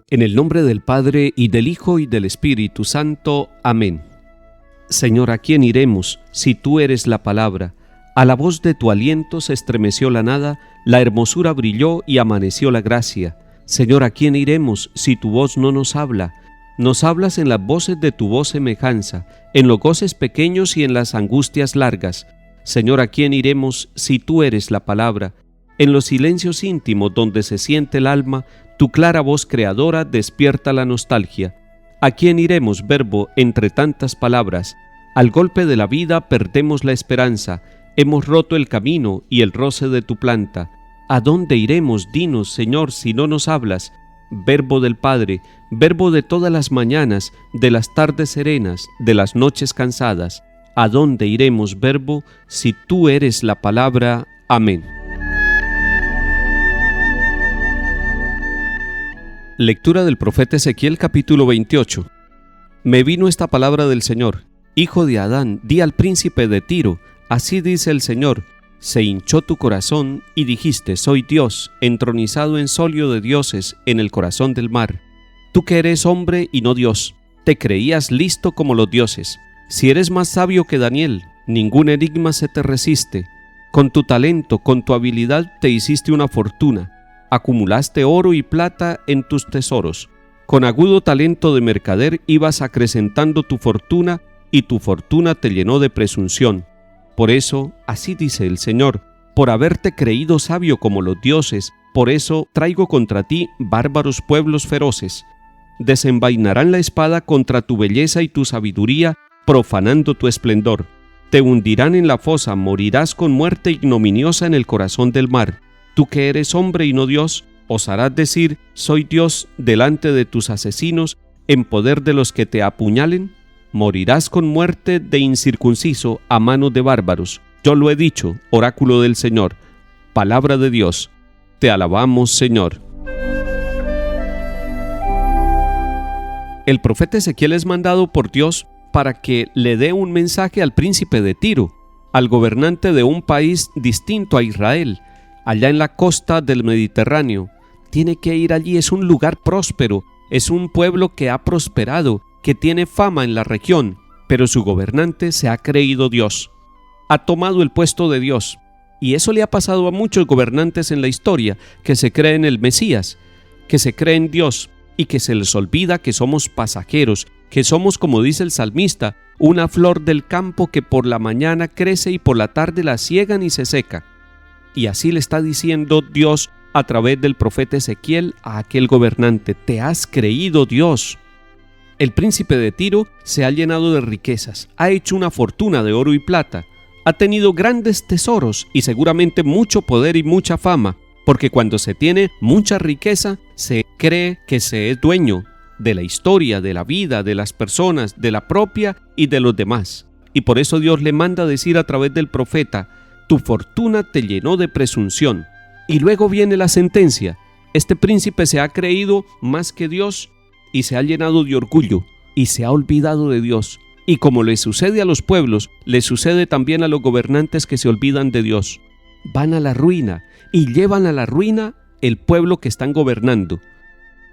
En el nombre del Padre, y del Hijo, y del Espíritu Santo. Amén. Señor, ¿a quién iremos si tú eres la palabra? A la voz de tu aliento se estremeció la nada, la hermosura brilló y amaneció la gracia. Señor, ¿a quién iremos si tu voz no nos habla? Nos hablas en las voces de tu voz semejanza, en los goces pequeños y en las angustias largas. Señor, ¿a quién iremos si tú eres la palabra? En los silencios íntimos donde se siente el alma, tu clara voz creadora despierta la nostalgia. ¿A quién iremos, Verbo, entre tantas palabras? Al golpe de la vida perdemos la esperanza, hemos roto el camino y el roce de tu planta. ¿A dónde iremos, dinos, Señor, si no nos hablas? Verbo del Padre, verbo de todas las mañanas, de las tardes serenas, de las noches cansadas. ¿A dónde iremos, Verbo, si tú eres la palabra? Amén. Lectura del profeta Ezequiel, capítulo 28. Me vino esta palabra del Señor: Hijo de Adán, di al príncipe de Tiro, así dice el Señor, se hinchó tu corazón y dijiste, soy Dios, entronizado en solio de dioses en el corazón del mar. Tú que eres hombre y no Dios, te creías listo como los dioses. Si eres más sabio que Daniel, ningún enigma se te resiste. Con tu talento, con tu habilidad te hiciste una fortuna. Acumulaste oro y plata en tus tesoros. Con agudo talento de mercader ibas acrecentando tu fortuna, y tu fortuna te llenó de presunción. Por eso, así dice el Señor, por haberte creído sabio como los dioses, por eso traigo contra ti bárbaros pueblos feroces. Desenvainarán la espada contra tu belleza y tu sabiduría, profanando tu esplendor. Te hundirán en la fosa, morirás con muerte ignominiosa en el corazón del mar. Tú que eres hombre y no Dios, ¿osarás decir, soy Dios delante de tus asesinos, en poder de los que te apuñalen? Morirás con muerte de incircunciso a manos de bárbaros. Yo lo he dicho, oráculo del Señor. Palabra de Dios. Te alabamos, Señor. El profeta Ezequiel es mandado por Dios para que le dé un mensaje al príncipe de Tiro, al gobernante de un país distinto a Israel, allá en la costa del Mediterráneo. Tiene que ir allí, es un lugar próspero, es un pueblo que ha prosperado, que tiene fama en la región, pero su gobernante se ha creído Dios. Ha tomado el puesto de Dios. Y eso le ha pasado a muchos gobernantes en la historia, que se creen el Mesías, que se creen Dios, y que se les olvida que somos pasajeros, que somos, como dice el salmista, una flor del campo que por la mañana crece y por la tarde la siegan y se seca. Y así le está diciendo Dios a través del profeta Ezequiel a aquel gobernante: te has creído Dios. El príncipe de Tiro se ha llenado de riquezas, ha hecho una fortuna de oro y plata, ha tenido grandes tesoros y seguramente mucho poder y mucha fama, porque cuando se tiene mucha riqueza se cree que se es dueño de la historia, de la vida, de las personas, de la propia y de los demás. Y por eso Dios le manda decir a través del profeta: tu fortuna te llenó de presunción. Y luego viene la sentencia: este príncipe se ha creído más que Dios y se ha llenado de orgullo y se ha olvidado de Dios. Y como le sucede a los pueblos, le sucede también a los gobernantes que se olvidan de Dios. Van a la ruina y llevan a la ruina el pueblo que están gobernando.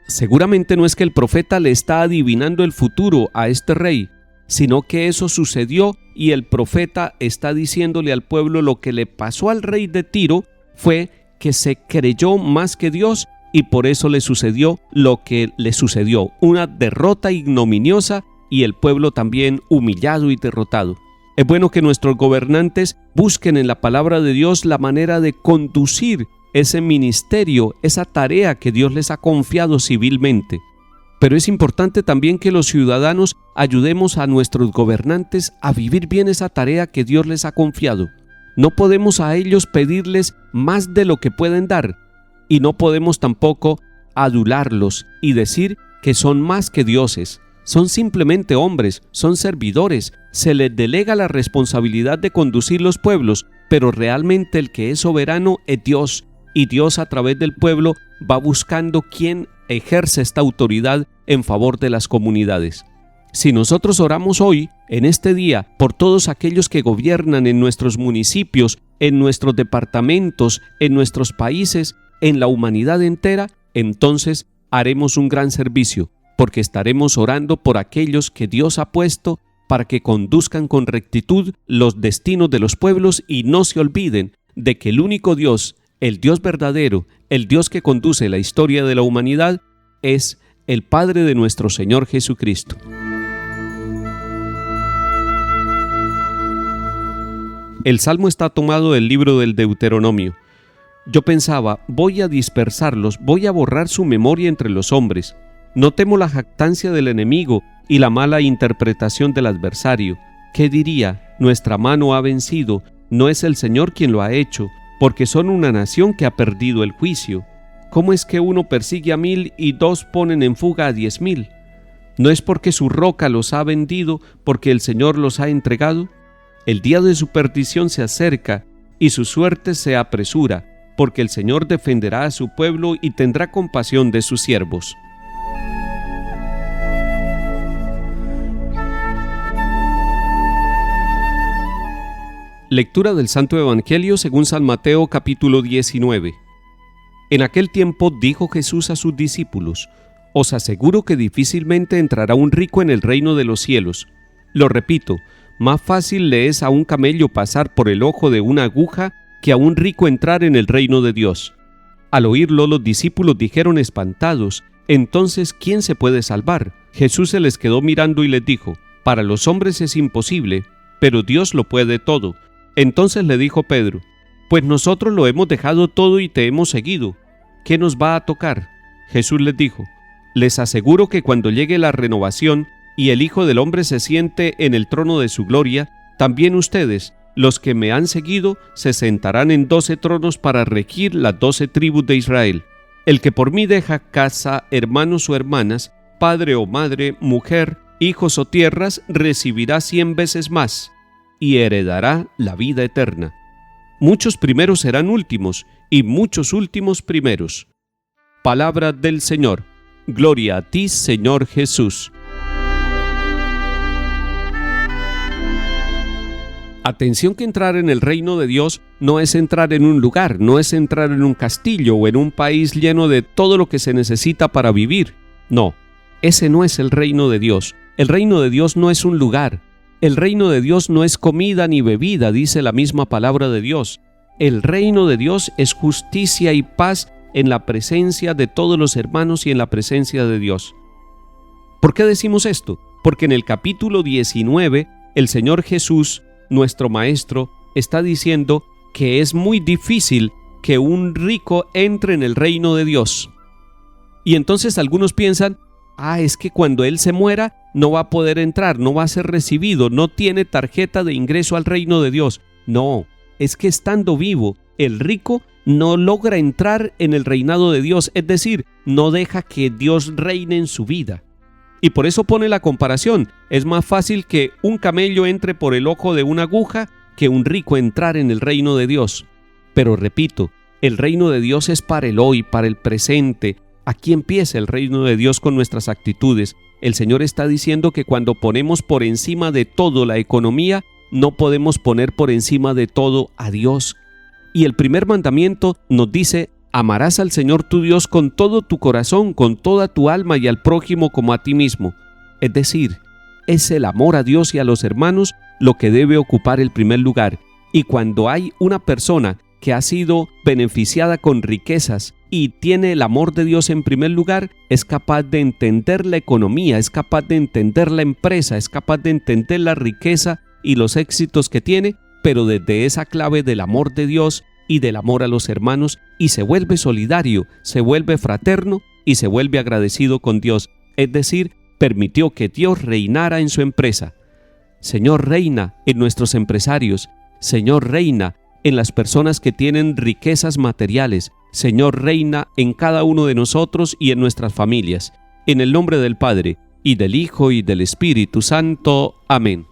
Seguramente no es que el profeta le está adivinando el futuro a este rey, sino que eso sucedió y el profeta está diciéndole al pueblo: lo que le pasó al rey de Tiro fue que se creyó más que Dios y por eso le sucedió lo que le sucedió, una derrota ignominiosa y el pueblo también humillado y derrotado. Es bueno que nuestros gobernantes busquen en la palabra de Dios la manera de conducir ese ministerio, esa tarea que Dios les ha confiado civilmente. Pero es importante también que los ciudadanos ayudemos a nuestros gobernantes a vivir bien esa tarea que Dios les ha confiado. No podemos a ellos pedirles más de lo que pueden dar, y no podemos tampoco adularlos y decir que son más que dioses. Son simplemente hombres, son servidores, se les delega la responsabilidad de conducir los pueblos, pero realmente el que es soberano es Dios, y Dios a través del pueblo va buscando quién ejerce esta autoridad en favor de las comunidades. Si nosotros oramos hoy, en este día, por todos aquellos que gobiernan en nuestros municipios, en nuestros departamentos, en nuestros países, en la humanidad entera, entonces haremos un gran servicio, porque estaremos orando por aquellos que Dios ha puesto para que conduzcan con rectitud los destinos de los pueblos y no se olviden de que el único Dios, el Dios verdadero, el Dios que conduce la historia de la humanidad, es el Padre de nuestro Señor Jesucristo. El salmo está tomado del libro del Deuteronomio. Yo pensaba, voy a dispersarlos, voy a borrar su memoria entre los hombres. No temo la jactancia del enemigo y la mala interpretación del adversario. ¿Qué diría? Nuestra mano ha vencido, no es el Señor quien lo ha hecho, porque son una nación que ha perdido el juicio. ¿Cómo es que uno persigue a 1000 y 2 ponen en fuga a 10,000? ¿No es porque su roca los ha vendido, porque el Señor los ha entregado? El día de su perdición se acerca y su suerte se apresura, porque el Señor defenderá a su pueblo y tendrá compasión de sus siervos. Lectura del Santo Evangelio según San Mateo capítulo 19. En aquel tiempo dijo Jesús a sus discípulos: Os aseguro que difícilmente entrará un rico en el reino de los cielos. Lo repito, más fácil le es a un camello pasar por el ojo de una aguja que a un rico entrar en el reino de Dios. Al oírlo, los discípulos dijeron espantados: Entonces, ¿quién se puede salvar? Jesús se les quedó mirando y les dijo: Para los hombres es imposible, pero Dios lo puede todo. Entonces le dijo Pedro: Pues nosotros lo hemos dejado todo y te hemos seguido. ¿Qué nos va a tocar? Jesús les dijo: Les aseguro que cuando llegue la renovación y el Hijo del Hombre se siente en el trono de su gloria, también ustedes, los que me han seguido, se sentarán en 12 tronos para regir las 12 tribus de Israel. El que por mí deja casa, hermanos o hermanas, padre o madre, mujer, hijos o tierras, recibirá 100 veces más y heredará la vida eterna. Muchos primeros serán últimos y muchos últimos primeros. Palabra del Señor. Gloria a ti, Señor Jesús. Atención, que entrar en el reino de Dios no es entrar en un lugar, no es entrar en un castillo o en un país lleno de todo lo que se necesita para vivir. No, ese no es el reino de Dios. El reino de Dios no es un lugar. El reino de Dios no es comida ni bebida, dice la misma palabra de Dios. El reino de Dios es justicia y paz en la presencia de todos los hermanos y en la presencia de Dios. ¿Por qué decimos esto? Porque en el capítulo 19, el Señor Jesús, nuestro Maestro, está diciendo que es muy difícil que un rico entre en el reino de Dios. Y entonces algunos piensan: es que cuando él se muera no va a poder entrar, no va a ser recibido, no tiene tarjeta de ingreso al reino de Dios. No, es que estando vivo, el rico no logra entrar en el reinado de Dios, es decir, no deja que Dios reine en su vida. Y por eso pone la comparación: es más fácil que un camello entre por el ojo de una aguja que un rico entrar en el reino de Dios. Pero repito, el reino de Dios es para el hoy, para el presente. Aquí empieza el reino de Dios con nuestras actitudes. El Señor está diciendo que cuando ponemos por encima de todo la economía, no podemos poner por encima de todo a Dios. Y el primer mandamiento nos dice: amarás al Señor tu Dios con todo tu corazón, con toda tu alma y al prójimo como a ti mismo. Es decir, es el amor a Dios y a los hermanos lo que debe ocupar el primer lugar. Y cuando hay una persona que ha sido beneficiada con riquezas y tiene el amor de Dios en primer lugar, es capaz de entender la economía, es capaz de entender la empresa, es capaz de entender la riqueza y los éxitos que tiene, pero desde esa clave del amor de Dios y del amor a los hermanos, y se vuelve solidario, se vuelve fraterno y se vuelve agradecido con Dios. Es decir, permitió que Dios reinara en su empresa. Señor, reina en nuestros empresarios. Señor, reina en las personas que tienen riquezas materiales. Señor, reina en cada uno de nosotros y en nuestras familias. En el nombre del Padre, y del Hijo, y del Espíritu Santo. Amén.